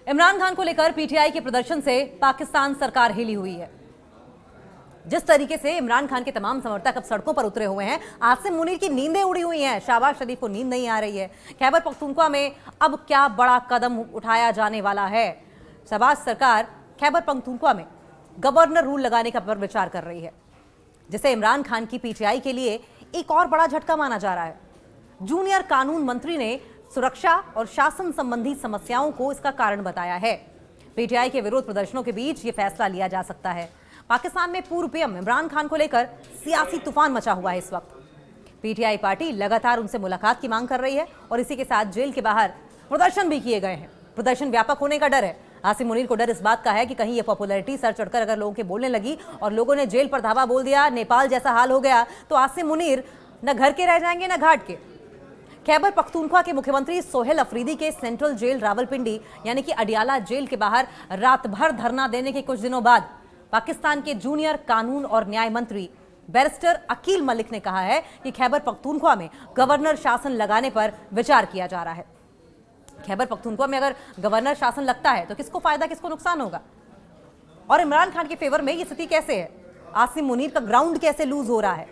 इमरान खान को लेकर पीटीआई के प्रदर्शन से पाकिस्तान सरकार हिली हुई है। जिस तरीके से इमरान खान के तमाम समर्थक अब सड़कों पर उतरे हुए हैं, आसिम मुनीर की नींदें उड़ी हुई हैं, शहबाज शरीफ को नींद नहीं आ रही है। खैबर पख्तूनख्वा में अब क्या बड़ा कदम उठाया जाने वाला है? शहबाज सरकार खैबर पख्तूनख्वा में गवर्नर रूल लगाने का पर विचार कर रही है, जिसे इमरान खान की पीटीआई के लिए एक और बड़ा झटका माना जा रहा है। जूनियर कानून मंत्री ने सुरक्षा और शासन संबंधी समस्याओं को इसका कारण बताया है। पीटीआई के विरोध प्रदर्शनों के बीच ये फैसला लिया जा सकता है। पाकिस्तान में पूर्व पीएम इमरान खान को लेकर सियासी तूफान मचा हुआ है। इस वक्त पीटीआई पार्टी लगातार उनसे मुलाकात की मांग कर रही है और इसी के साथ जेल के बाहर प्रदर्शन भी किए गए हैं। प्रदर्शन व्यापक होने का डर है। आसिम मुनीर को डर इस बात का है कि कहीं ये पॉपुलैरिटी सर चढ़कर अगर लोगों के बोलने लगी और लोगों ने जेल पर धावा बोल दिया, नेपाल जैसा हाल हो गया, तो आसिम मुनीर न घर के रह जाएंगे न घाट के। खैबर पख्तूनख्वा के मुख्यमंत्री सोहेल अफरीदी के सेंट्रल जेल रावलपिंडी यानी कि अडियाला जेल के बाहर रात भर धरना देने के कुछ दिनों बाद पाकिस्तान के जूनियर कानून और न्याय मंत्री बैरिस्टर अकील मलिक ने कहा है कि खैबर पख्तूनख्वा में गवर्नर शासन लगाने पर विचार किया जा रहा है। खैबर पख्तूनख्वा में अगर गवर्नर शासन लगता है तो किसको फायदा किसको नुकसान होगा? और इमरान खान के फेवर में ये स्थिति कैसे है? आसिम मुनीर का ग्राउंड कैसे लूज हो रहा है?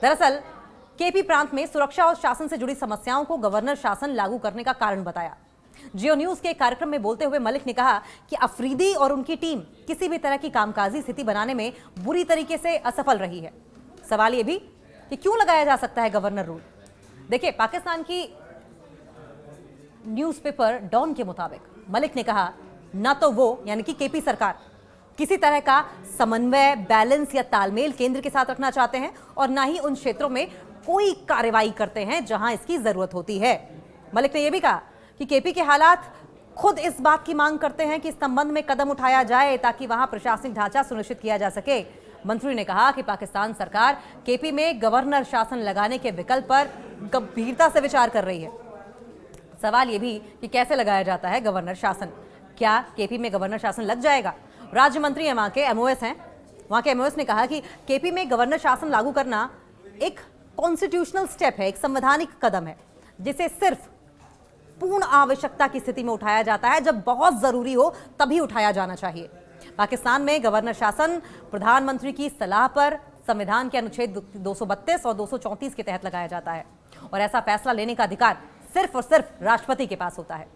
दरअसल केपी प्रांत में सुरक्षा और शासन से जुड़ी समस्याओं को गवर्नर शासन लागू करने का कारण बताया। जियो न्यूज के कार्यक्रम में बोलते हुए मलिक ने कहा कि अफरीदी और उनकी टीम किसी भी तरह की कामकाजी स्थिति बनाने में बुरी तरीके से असफल रही है। सवाल यह भी कि क्यों लगाया जा सकता है गवर्नर रूल। देखिए, पाकिस्तान की न्यूज़पेपर डॉन के मुताबिक मलिक ने कहा ना तो वो यानी कि केपी सरकार किसी तरह का समन्वय, बैलेंस या तालमेल केंद्र के साथ रखना चाहते हैं और ना ही उन क्षेत्रों में कोई कार्रवाई करते हैं जहां इसकी जरूरत होती है। मलिक ने यह भी कहा कि केपी के हालात खुद इस बात की मांग करते हैं कि इस संबंध में कदम उठाया जाए ताकि वहां प्रशासनिक ढांचा सुनिश्चित किया जा सके। मंत्री ने कहा कि पाकिस्तान सरकार केपी में गवर्नर शासन लगाने के विकल्प पर गंभीरता से विचार कर रही है। सवाल यह भी कि कैसे लगाया जाता है गवर्नर शासन। क्या केपी में गवर्नर शासन लग जाएगा? राज्य मंत्री वहां के एमओएस हैं। वहां के एमओएस ने कहा कि केपी में गवर्नर शासन लागू करना एक कॉन्स्टिट्यूशनल स्टेप है, एक संवैधानिक कदम है, जिसे सिर्फ पूर्ण आवश्यकता की स्थिति में उठाया जाता है। जब बहुत जरूरी हो तभी उठाया जाना चाहिए। पाकिस्तान में गवर्नर शासन प्रधानमंत्री की सलाह पर संविधान के अनुच्छेद 232 और 234 के तहत लगाया जाता है और ऐसा फैसला लेने का अधिकार सिर्फ और सिर्फ राष्ट्रपति के पास होता है।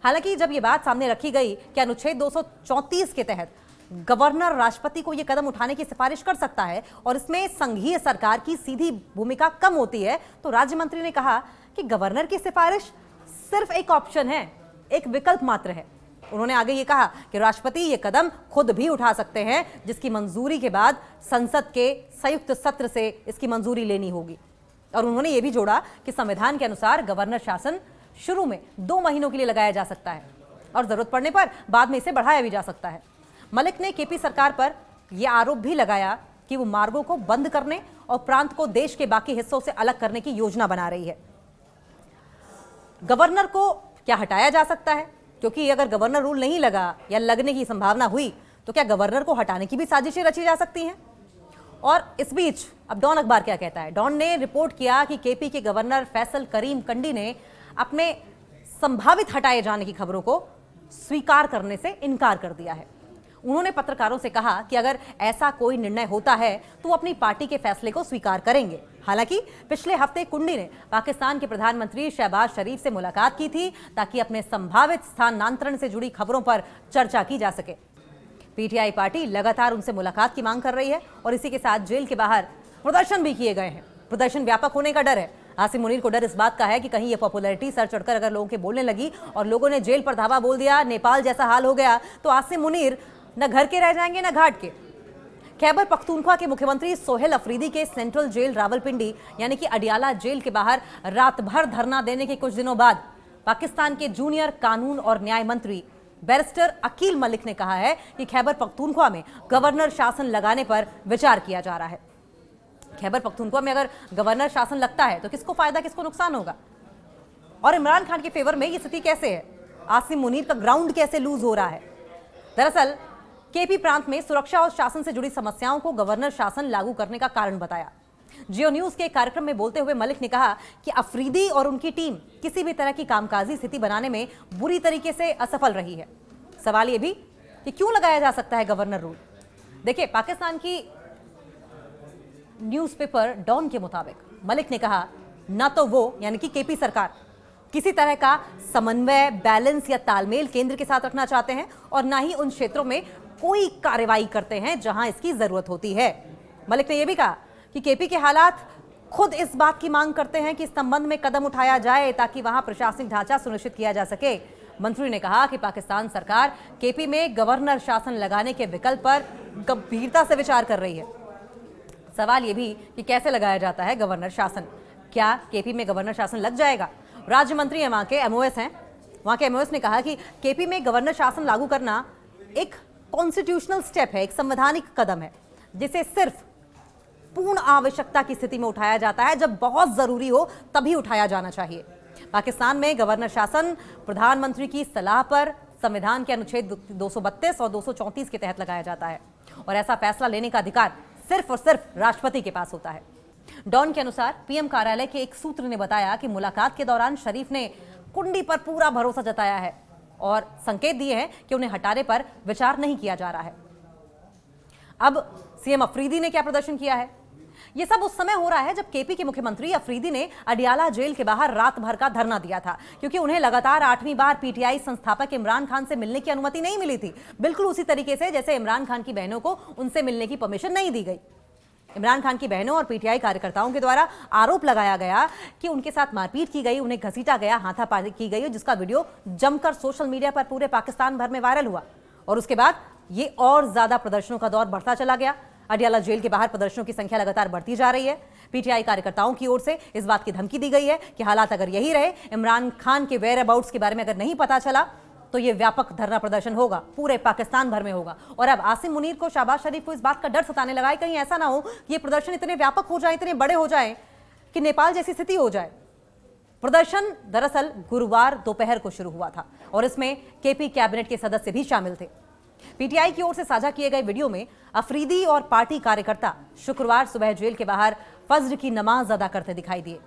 हालांकि जब यह बात सामने रखी गई कि अनुच्छेद 234 के तहत गवर्नर राष्ट्रपति को यह कदम उठाने की सिफारिश कर सकता है और इसमें संघीय सरकार की सीधी भूमिका कम होती है, तो राज्य मंत्री ने कहा कि गवर्नर की सिफारिश सिर्फ एक ऑप्शन है, एक विकल्प मात्र है। उन्होंने आगे ये कहा कि राष्ट्रपति ये कदम खुद भी उठा सकते हैं, जिसकी मंजूरी के बाद संसद के संयुक्त सत्र से इसकी मंजूरी लेनी होगी। और उन्होंने ये भी जोड़ा कि संविधान के अनुसार गवर्नर शासन शुरू में 2 महीनों के लिए लगाया जा सकता है और जरूरत पड़ने पर बाद में इसे बढ़ाया भी जा सकता है। मलिक ने केपी सरकार पर यह आरोप भी लगाया कि वो मार्गों को बंद करने और प्रांत को देश के बाकी हिस्सों से अलग करने की योजना बना रही है। गवर्नर को क्या हटाया जा सकता है? क्योंकि अगर गवर्नर रूल नहीं लगा या लगने की संभावना हुई तो क्या गवर्नर को हटाने की भी साजिशें रची जा सकती हैं? और इस बीच अब डॉन अखबार क्या कहता है? डॉन ने रिपोर्ट किया कि केपी के गवर्नर फैसल करीम कंडी ने अपने संभावित हटाए जाने की खबरों को स्वीकार करने से इनकार कर दिया है। उन्होंने पत्रकारों से कहा कि अगर ऐसा कोई निर्णय होता है तो वो अपनी पार्टी के फैसले को स्वीकार करेंगे। हालांकि पिछले हफ्ते कुंडी ने पाकिस्तान के प्रधानमंत्री शहबाज शरीफ से मुलाकात की थी ताकि अपने संभावित स्थानांतरण से जुड़ी खबरों पर चर्चा की जा सके। पीटीआई पार्टी लगातार उनसे मुलाकात की मांग कर रही है और इसी के साथ जेल के बाहर प्रदर्शन भी किए गए हैं। प्रदर्शन व्यापक होने का डर है। आसिम मुनीर को डर इस बात का है कि कहीं ये पॉपुलैरिटी सर चढ़कर अगर लोगों के बोलने लगी और लोगों ने जेल पर धावा बोल दिया, नेपाल जैसा हाल हो गया, तो आसिम मुनीर न घर के रह जाएंगे न घाट के। खैबर पख्तूनख्वा के मुख्यमंत्री सोहेल अफरीदी के सेंट्रल जेल रावलपिंडी यानी कि अडियाला जेल के बाहर रात भर धरना देने के कुछ दिनों बाद पाकिस्तान के जूनियर कानून और न्याय मंत्री बैरिस्टर अकील मलिक ने कहा है कि खैबर पख्तूनख्वा में गवर्नर शासन लगाने पर विचार किया जा रहा है। खैबर पख्तूनख्वा में अगर गवर्नर शासन लगता है तो किसको फायदा किसको नुकसान होगा? और इमरान खान के फेवर में ये स्थिति कैसे है? आसिम मुनीर का ग्राउंड कैसे लूज हो रहा है? दरअसल केपी प्रांत में सुरक्षा और शासन से जुड़ी समस्याओं को गवर्नर शासन लागू करने का कारण बताया। जियो न्यूज के कार्यक्रम में बोलते हुए मलिक ने कहा कि अफरीदी और उनकी टीम किसी भी तरह की कामकाजी स्थिति बनाने में बुरी तरीके से असफल रही है। सवाल ये भी कि क्यों लगाया जा सकता है गवर्नर रूल। देखिए, पाकिस्तान की न्यूज़पेपर डॉन के मुताबिक मलिक ने कहा ना तो वो यानी कि केपी सरकार किसी तरह का समन्वय, बैलेंस या तालमेल केंद्र के साथ रखना चाहते हैं और ना ही उन क्षेत्रों में कोई कार्रवाई करते हैं जहां इसकी जरूरत होती है। मलिक ने यह भी कहा कि केपी के हालात खुद इस बात की मांग करते हैं कि इस संबंध में कदम उठाया जाए ताकि वहां प्रशासनिक ढांचा सुनिश्चित किया जा सके। मंत्री ने कहा कि पाकिस्तान सरकार केपी में गवर्नर शासन लगाने के विकल्प पर गंभीरता से विचार कर रही है। सवाल यह भी कि कैसे लगाया जाता है गवर्नर शासन, क्या केपी में गवर्नर शासन लग जाएगा। राज्य मंत्री वहां के एमओएस हैं, वहां के एमओएस ने कहा कि केपी में गवर्नर शासन लागू करना एक कॉन्स्टिट्यूशनल स्टेप है, एक संवैधानिक कदम है जिसे सिर्फ पूर्ण आवश्यकता की स्थिति में उठाया जाता है, जब बहुत जरूरी हो तभी उठाया जाना चाहिए। पाकिस्तान में गवर्नर शासन प्रधानमंत्री की सलाह पर संविधान के अनुच्छेद 232 और 234 के तहत लगाया जाता है और ऐसा फैसला लेने का अधिकार सिर्फ और सिर्फ राष्ट्रपति के पास होता है। डॉन के अनुसार पीएम कार्यालय के एक सूत्र ने बताया कि मुलाकात के दौरान शरीफ ने कुंडी पर पूरा भरोसा जताया है और संकेत दिए हैं कि उन्हें हटाने पर विचार नहीं किया जा रहा है। अब सीएम अफरीदी ने क्या प्रदर्शन किया है? यह सब उस समय हो रहा है जब केपी के मुख्यमंत्री अफरीदी ने अडियाला जेल के बाहर रात भर का धरना दिया था, क्योंकि उन्हें लगातार 8वीं बार पीटीआई संस्थापक इमरान खान से मिलने की अनुमति नहीं मिली थी, बिल्कुल उसी तरीके से जैसे इमरान खान की बहनों को उनसे मिलने की परमिशन नहीं दी गई। इमरान खान की बहनों और पीटीआई कार्यकर्ताओं के द्वारा आरोप लगाया गया कि उनके साथ मारपीट की गई, उन्हें घसीटा गया, हाथापाई की गई, जिसका वीडियो जमकर सोशल मीडिया पर पूरे पाकिस्तान भर में वायरल हुआ। और उसके बाद ये और ज्यादा प्रदर्शनों का दौर बढ़ता चला गया। अडियाला जेल के बाहर प्रदर्शनों की संख्या लगातार बढ़ती जा रही है। पीटीआई कार्यकर्ताओं की ओर से इस बात की धमकी दी गई है कि हालात अगर यही रहे, इमरान खान के वेयर अबाउट्स के बारे में अगर नहीं पता चला, तो ये व्यापक धरना प्रदर्शन होगा, पूरे पाकिस्तान भर में होगा। और अब आसिम मुनीर को, शहबाज शरीफ को इस बात का डर सताने लगा है कहीं ऐसा ना हो कि ये प्रदर्शन इतने व्यापक हो जाए, इतने बड़े हो जाए कि नेपाल जैसी स्थिति हो जाए। प्रदर्शन दरअसल गुरुवार दोपहर को शुरू हुआ था और इसमें केपी कैबिनेट के सदस्य भी शामिल थे। पीटीआई की ओर से साझा किए गए वीडियो में अफरीदी और पार्टी कार्यकर्ता शुक्रवार सुबह जेल के बाहर फज्र की नमाज अदा करते दिखाई दिए।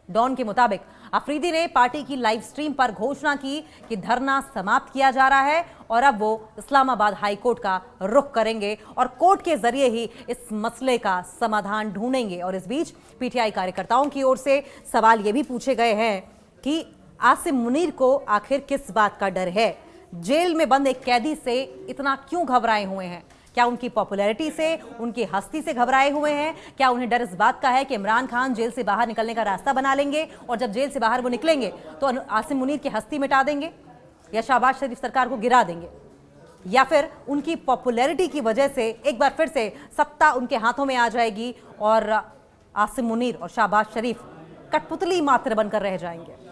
डॉन के मुताबिक अफरीदी ने पार्टी की लाइव स्ट्रीम पर घोषणा की कि धरना समाप्त किया जा रहा है और अब वो इस्लामाबाद हाई कोर्ट का रुख करेंगे और कोर्ट के जरिए ही इस मसले का समाधान ढूंढेंगे। और इस बीच पीटीआई कार्यकर्ताओं की ओर से सवाल ये भी पूछे गए हैं कि आसिम मुनीर को आखिर किस बात का डर है, जेल में बंद एक कैदी से इतना क्यों घबराए हुए हैं? क्या उनकी पॉपुलैरिटी से, उनकी हस्ती से घबराए हुए हैं? क्या उन्हें डर इस बात का है कि इमरान खान जेल से बाहर निकलने का रास्ता बना लेंगे और जब जेल से बाहर वो निकलेंगे तो आसिम मुनीर की हस्ती मिटा देंगे या शहबाज शरीफ सरकार को गिरा देंगे? या फिर उनकी पॉपुलैरिटी की वजह से एक बार फिर से सत्ता उनके हाथों में आ जाएगी और आसिम मुनीर और शहबाज शरीफ कठपुतली मात्र बनकर रह जाएंगे?